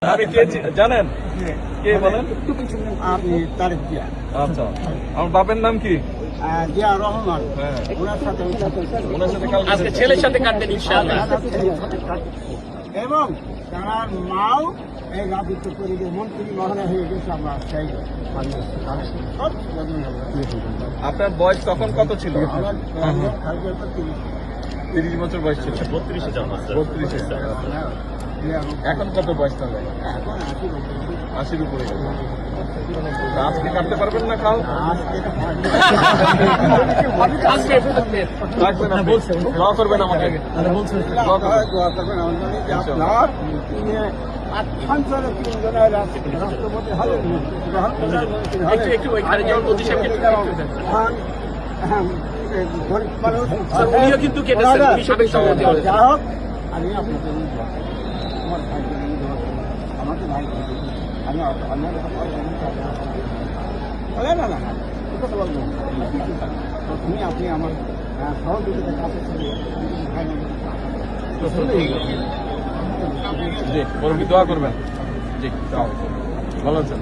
আপনি কে জানেন? কে বলেন? আপনি তারিখ দিয়া আচ্ছা, আমার বাপের নাম কি? জিয়া রহমান হ্যাঁ, ওনার সাথে ওনার সাথে কালকে আজকে ছেলের সাথে কাটবেন ইনশাআল্লাহ। এবং তার মাও এই রাজত্ব পরিবেশ মন্ত্রী মহানা হয়ে গেছে। আমরা চাই আপনার বয়স তখন কত ছিল? আমার 30 বছর বয়স ছিল। 32-এ জন্ম আছে। 32 এখন কত বয়স তাহলে? 80-র উপরে গেছে। তা আজকে কাটতে পারবেন না কাল? আজকে রাখবেন আপনি। দোয়া করবেন আমাকে। দোয়া করবেন। রাষ্ট্রপতি হলেন একটু ওইখানে যেমন মোদী সাহেবকে একটু দেন। গরিব মানুষ স্যার, উনিও কিন্তু কেটেছেন, উনি সাবেক সভাপতি হলেন। যা হোক আমি আপনাদের আমার ভাই আমাকে ভাই আমি না না না কথা বলবো তুমি আপনি আমার সহযোগিতার কাছে জি, বরং দোয়া করবেন। জি, ভালো আছেন।